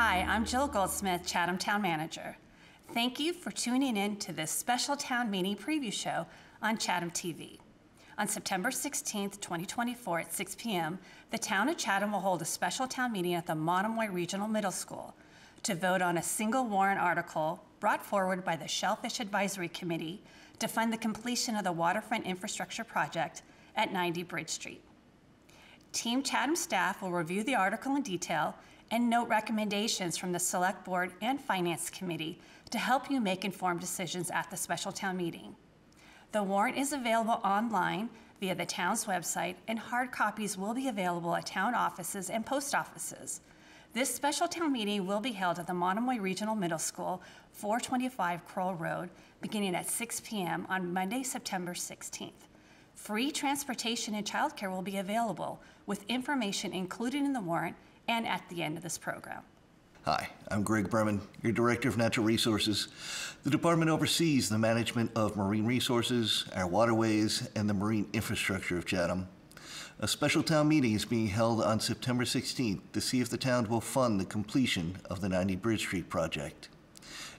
Hi, I'm Jill Goldsmith, Chatham Town Manager. Thank you for tuning in to this special town meeting preview show on Chatham TV. On September 16th, 2024 at 6 p.m., the town of Chatham will hold a special town meeting at the Monomoy Regional Middle School to vote on a single warrant article brought forward by the Shellfish Advisory Committee to fund the completion of the waterfront infrastructure project at 90 Bridge Street. Team Chatham staff will review the article in detail and note recommendations from the Select Board and Finance Committee to help you make informed decisions at the special town meeting. The warrant is available online via the town's website, and hard copies will be available at town offices and post offices. This special town meeting will be held at the Monomoy Regional Middle School, 425 Crowell Road, beginning at 6 p.m. on Monday, September 16th. Free transportation and childcare will be available, with information included in the warrant and at the end of this program. Hi, I'm Greg Berman, your Director of Natural Resources. The department oversees the management of marine resources, our waterways, and the marine infrastructure of Chatham. A special town meeting is being held on September 16th to see if the town will fund the completion of the 90 Bridge Street project.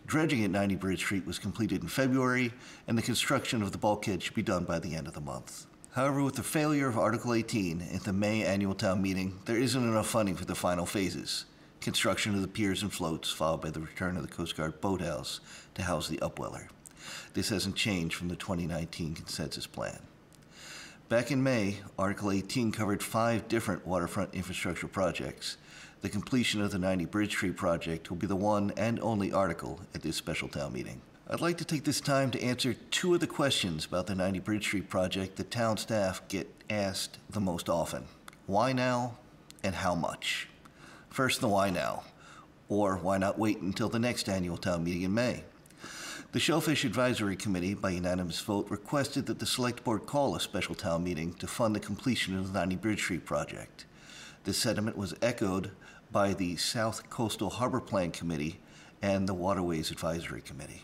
Dredging at 90 Bridge Street was completed in February, and the construction of the bulkhead should be done by the end of the month. However, with the failure of Article 18 at the May annual town meeting, there isn't enough funding for the final phases. Construction of the piers and floats, followed by the return of the Coast Guard boathouse to house the upweller. This hasn't changed from the 2019 consensus plan. Back in May, Article 18 covered 5 different waterfront infrastructure projects. The completion of the 90 Bridge Street project will be the one and only article at this special town meeting. I'd like to take this time to answer 2 of the questions about the 90 Bridge Street project that town staff get asked the most often. Why now, and how much? First, the why now, or why not wait until the next annual town meeting in May? The Shellfish Advisory Committee, by unanimous vote, requested that the Select Board call a special town meeting to fund the completion of the 90 Bridge Street project. This sentiment was echoed by the South Coastal Harbor Plan Committee and the Waterways Advisory Committee.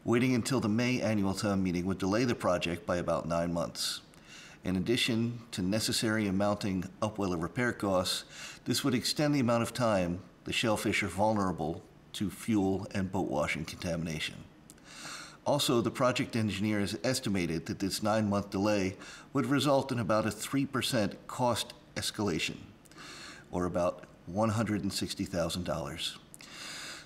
Waiting until the May annual town meeting would delay the project by about 9 months. In addition to necessary and mounting upweller repair costs, this would extend the amount of time the shellfish are vulnerable to fuel and boat washing contamination. Also, the project engineer has estimated that this 9-month delay would result in about a 3% cost escalation, or about $160,000.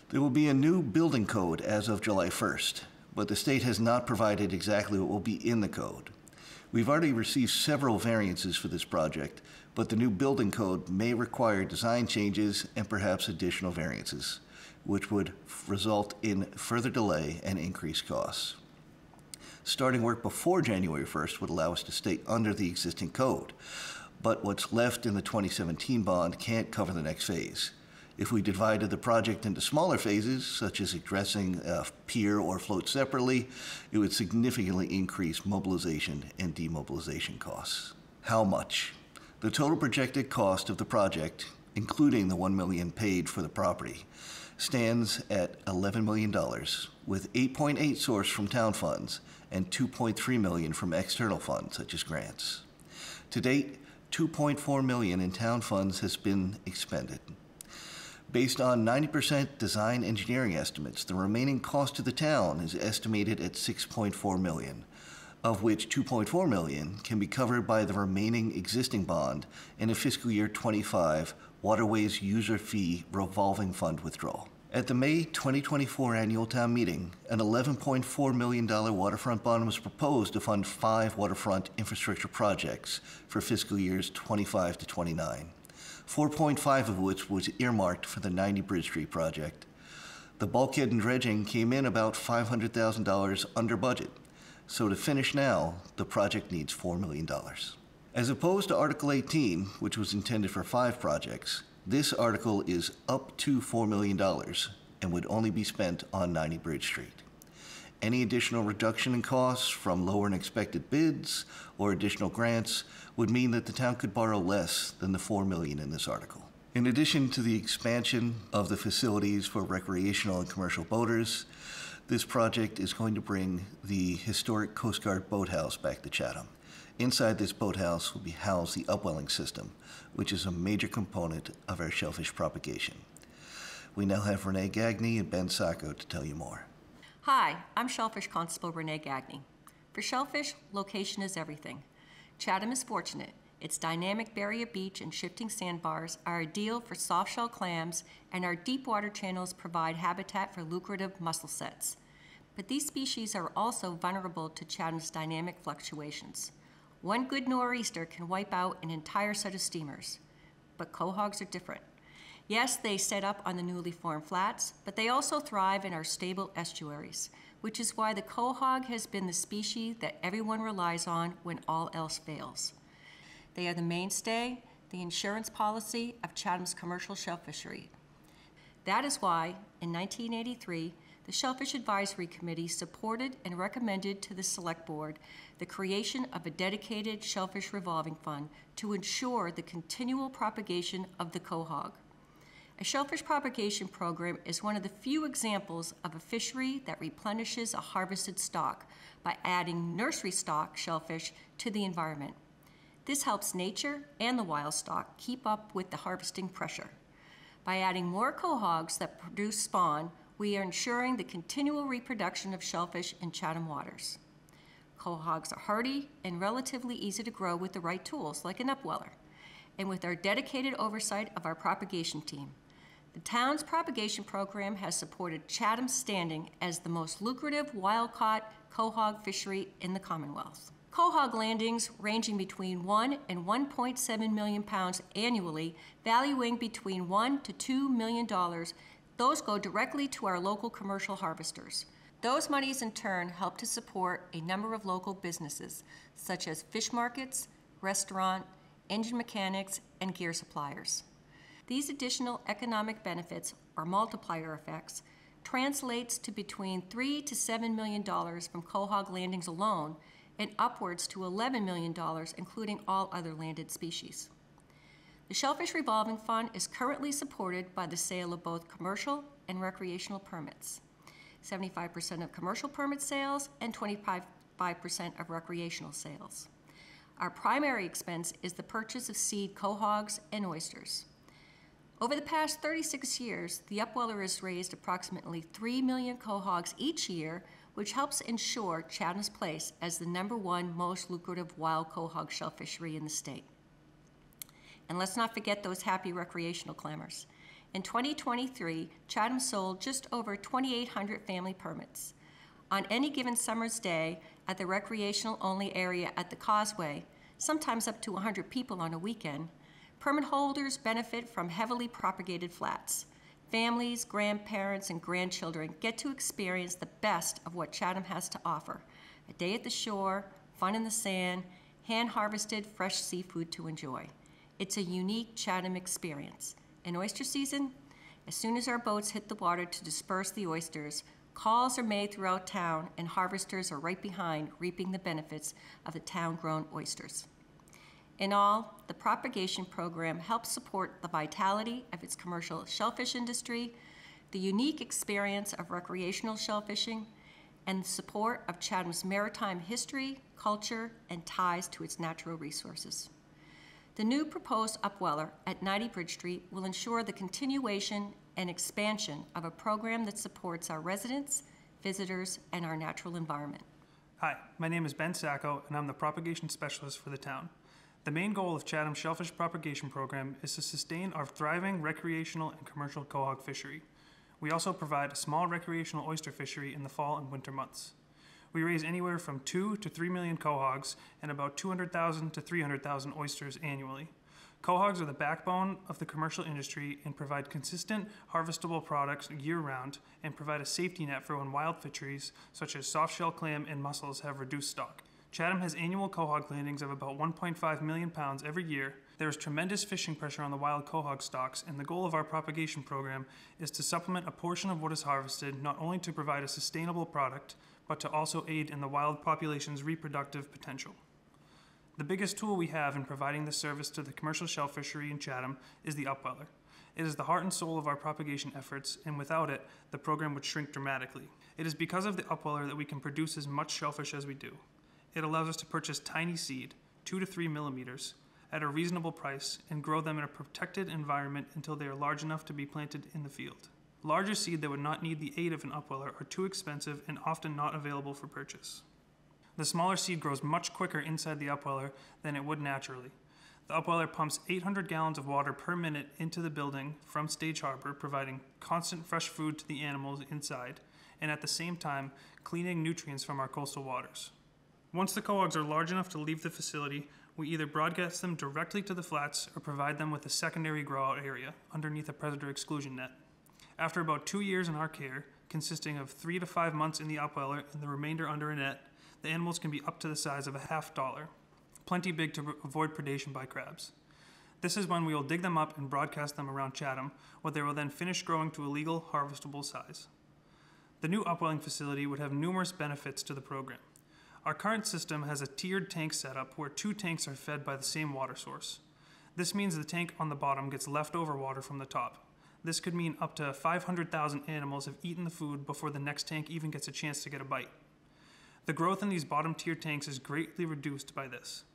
There will be a new building code as of July 1st, but the state has not provided exactly what will be in the code. We've already received several variances for this project, but the new building code may require design changes and perhaps additional variances, which would result in further delay and increased costs. Starting work before January 1st would allow us to stay under the existing code, but what's left in the 2017 bond can't cover the next phase. If we divided the project into smaller phases, such as addressing a pier or float separately, it would significantly increase mobilization and demobilization costs. How much? The total projected cost of the project, including the $1 million paid for the property, stands at $11 million, with 8.8 sourced from town funds and 2.3 million from external funds, such as grants. To date, 2.4 million in town funds has been expended. Based on 90% design engineering estimates, the remaining cost to the town is estimated at $6.4 million, of which $2.4 million can be covered by the remaining existing bond and a fiscal year 25 Waterways User Fee Revolving Fund withdrawal. At the May 2024 annual town meeting, an $11.4 million waterfront bond was proposed to fund 5 waterfront infrastructure projects for fiscal years 25 to 29. 4.5 of which was earmarked for the 90 Bridge Street project. The bulkhead and dredging came in about $500,000 under budget, so to finish now, the project needs $4 million. As opposed to Article 18, which was intended for 5 projects, this article is up to $4 million and would only be spent on 90 Bridge Street. Any additional reduction in costs from lower than expected bids or additional grants would mean that the town could borrow less than the $4 million in this article. In addition to the expansion of the facilities for recreational and commercial boaters, this project is going to bring the historic Coast Guard boathouse back to Chatham. Inside this boathouse will be housed the upwelling system, which is a major component of our shellfish propagation. We now have Renee Gagne and Ben Sacco to tell you more. Hi, I'm Shellfish Constable Renee Gagne. For shellfish, location is everything. Chatham is fortunate. Its dynamic barrier beach and shifting sandbars are ideal for soft-shell clams, and our deep water channels provide habitat for lucrative mussel sets. But these species are also vulnerable to Chatham's dynamic fluctuations. One good nor'easter can wipe out an entire set of steamers. But quahogs are different. Yes, they set up on the newly formed flats, but they also thrive in our stable estuaries, which is why the quahog has been the species that everyone relies on when all else fails. They are the mainstay, the insurance policy of Chatham's commercial shell fishery. That is why, in 1983, the Shellfish Advisory Committee supported and recommended to the Select Board the creation of a dedicated shellfish revolving fund to ensure the continual propagation of the quahog. A shellfish propagation program is one of the few examples of a fishery that replenishes a harvested stock by adding nursery stock shellfish to the environment. This helps nature and the wild stock keep up with the harvesting pressure. By adding more quahogs that produce spawn, we are ensuring the continual reproduction of shellfish in Chatham waters. Quahogs are hardy and relatively easy to grow with the right tools, like an upweller, and with our dedicated oversight of our propagation team. The town's propagation program has supported Chatham's standing as the most lucrative wild-caught quahog fishery in the Commonwealth. Quahog landings ranging between 1 and 1.7 million pounds annually, valuing between $1 to $2 million. Those go directly to our local commercial harvesters. Those monies in turn help to support a number of local businesses, such as fish markets, restaurant, engine mechanics, and gear suppliers. These additional economic benefits, or multiplier effects, translates to between $3 to $7 million from quahog landings alone, and upwards to $11 million, including all other landed species. The Shellfish Revolving Fund is currently supported by the sale of both commercial and recreational permits, 75% of commercial permit sales and 25% of recreational sales. Our primary expense is the purchase of seed quahogs and oysters. Over the past 36 years, the upweller has raised approximately 3 million quahogs each year, which helps ensure Chatham's place as the #1 most lucrative wild quahog shell fishery in the state. And let's not forget those happy recreational clammers. In 2023, Chatham sold just over 2,800 family permits. On any given summer's day at the recreational-only area at the Causeway, sometimes up to 100 people on a weekend, permit holders benefit from heavily propagated flats. Families, grandparents, and grandchildren get to experience the best of what Chatham has to offer: a day at the shore, fun in the sand, hand-harvested fresh seafood to enjoy. It's a unique Chatham experience. In oyster season, as soon as our boats hit the water to disperse the oysters, calls are made throughout town, and harvesters are right behind, reaping the benefits of the town-grown oysters. In all, the propagation program helps support the vitality of its commercial shellfish industry, the unique experience of recreational shellfishing, and the support of Chatham's maritime history, culture, and ties to its natural resources. The new proposed upweller at 90 Bridge Street will ensure the continuation and expansion of a program that supports our residents, visitors, and our natural environment. Hi, my name is Ben Sacco, and I'm the propagation specialist for the town. The main goal of Chatham's Shellfish Propagation Program is to sustain our thriving recreational and commercial quahog fishery. We also provide a small recreational oyster fishery in the fall and winter months. We raise anywhere from 2 to 3 million quahogs and about 200,000 to 300,000 oysters annually. Quahogs are the backbone of the commercial industry and provide consistent, harvestable products year-round and provide a safety net for when wild fisheries, such as soft-shell clam and mussels, have reduced stock. Chatham has annual quahog landings of about 1.5 million pounds every year. There is tremendous fishing pressure on the wild quahog stocks, and the goal of our propagation program is to supplement a portion of what is harvested, not only to provide a sustainable product, but to also aid in the wild population's reproductive potential. The biggest tool we have in providing this service to the commercial shell fishery in Chatham is the upweller. It is the heart and soul of our propagation efforts, and without it, the program would shrink dramatically. It is because of the upweller that we can produce as much shellfish as we do. It allows us to purchase tiny seed, 2 to 3 millimeters, at a reasonable price and grow them in a protected environment until they are large enough to be planted in the field. Larger seed that would not need the aid of an upweller are too expensive and often not available for purchase. The smaller seed grows much quicker inside the upweller than it would naturally. The upweller pumps 800 gallons of water per minute into the building from Stage Harbor, providing constant fresh food to the animals inside, and at the same time, cleaning nutrients from our coastal waters. Once the cohogs are large enough to leave the facility, we either broadcast them directly to the flats or provide them with a secondary grow-out area underneath a predator exclusion net. After about 2 years in our care, consisting of 3 to 5 months in the upweller and the remainder under a net, the animals can be up to the size of a $half, plenty big to avoid predation by crabs. This is when we will dig them up and broadcast them around Chatham, where they will then finish growing to a legal, harvestable size. The new upwelling facility would have numerous benefits to the program. Our current system has a tiered tank setup where 2 tanks are fed by the same water source. This means the tank on the bottom gets leftover water from the top. This could mean up to 500,000 animals have eaten the food before the next tank even gets a chance to get a bite. The growth in these bottom tier tanks is greatly reduced by this.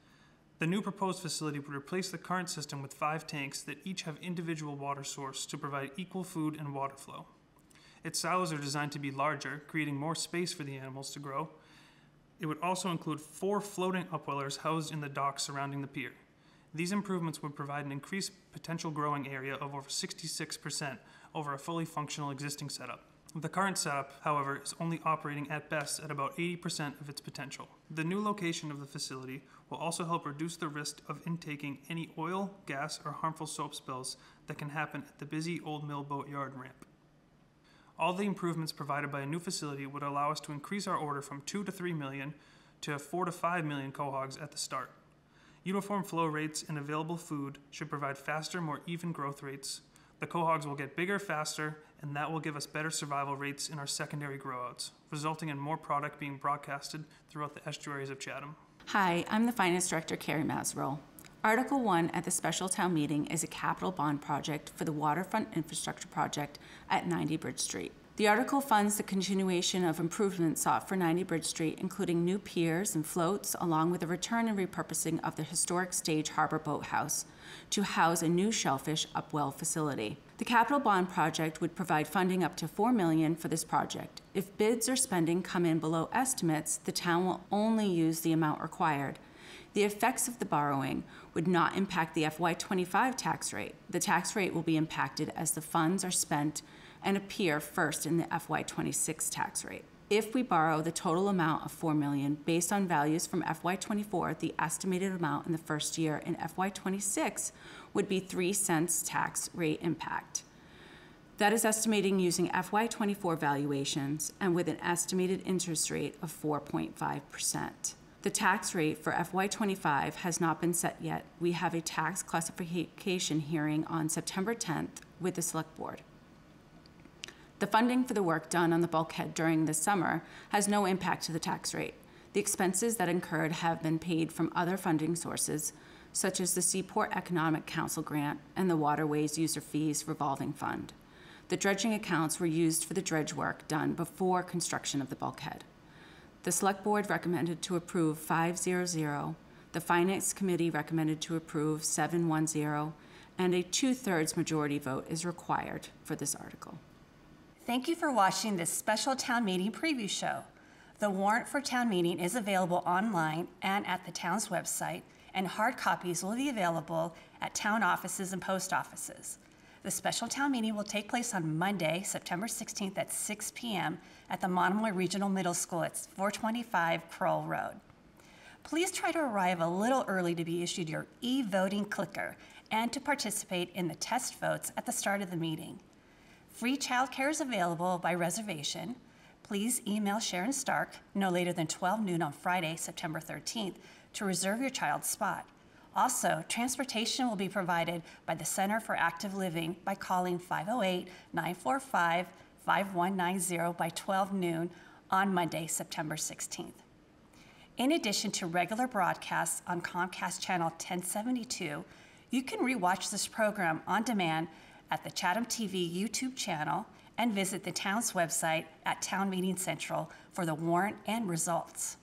The new proposed facility would replace the current system with 5 tanks that each have individual water source to provide equal food and water flow. Its silos are designed to be larger, creating more space for the animals to grow. It would also include 4 floating upwellers housed in the docks surrounding the pier. These improvements would provide an increased potential growing area of over 66% over a fully functional existing setup. The current setup, however, is only operating at best at about 80% of its potential. The new location of the facility will also help reduce the risk of intaking any oil, gas, or harmful soap spills that can happen at the busy Old Mill Boat Yard ramp. All the improvements provided by a new facility would allow us to increase our order from 2 to 3 million to 4 to 5 million cohogs at the start. Uniform flow rates and available food should provide faster, more even growth rates. The cohogs will get bigger faster, and that will give us better survival rates in our secondary growouts, resulting in more product being broadcasted throughout the estuaries of Chatham. Hi, I'm the Finance Director, Carrie Masrill. Article 1 at the special town meeting is a capital bond project for the waterfront infrastructure project at 90 Bridge Street. The article funds the continuation of improvements sought for 90 Bridge Street, including new piers and floats, along with the return and repurposing of the historic Stage Harbor Boathouse to house a new shellfish upwell facility. The capital bond project would provide funding up to $4 million for this project. If bids or spending come in below estimates, the town will only use the amount required. The effects of the borrowing would not impact the FY25 tax rate. The tax rate will be impacted as the funds are spent and appear first in the FY26 tax rate. If we borrow the total amount of $4 million based on values from FY24, the estimated amount in the first year in FY26 would be 3 cents tax rate impact. That is estimating using FY24 valuations and with an estimated interest rate of 4.5%. The tax rate for FY25 has not been set yet. We have a tax classification hearing on September 10th with the Select Board. The funding for the work done on the bulkhead during the summer has no impact to the tax rate. The expenses that incurred have been paid from other funding sources, such as the Seaport Economic Council grant and the Waterways User Fees Revolving Fund. The dredging accounts were used for the dredge work done before construction of the bulkhead. The Select Board recommended to approve 5-0-0, the Finance Committee recommended to approve 7-1-0, and a 2/3 majority vote is required for this article. Thank you for watching this special town meeting preview show. The warrant for town meeting is available online and at the town's website, and hard copies will be available at town offices and post offices. The special town meeting will take place on Monday, September 16th at 6 p.m. at the Monomoy Regional Middle School at 425 Crowell Road. Please try to arrive a little early to be issued your e-voting clicker and to participate in the test votes at the start of the meeting. Free childcare is available by reservation. Please email Sharon Stark no later than 12 noon on Friday, September 13th to reserve your child's spot. Also, transportation will be provided by the Center for Active Living by calling 508-945-5190 by 12 noon on Monday, September 16th. In addition to regular broadcasts on Comcast Channel 1072, you can rewatch this program on demand at the Chatham TV YouTube channel and visit the town's website at Town Meeting Central for the warrant and results.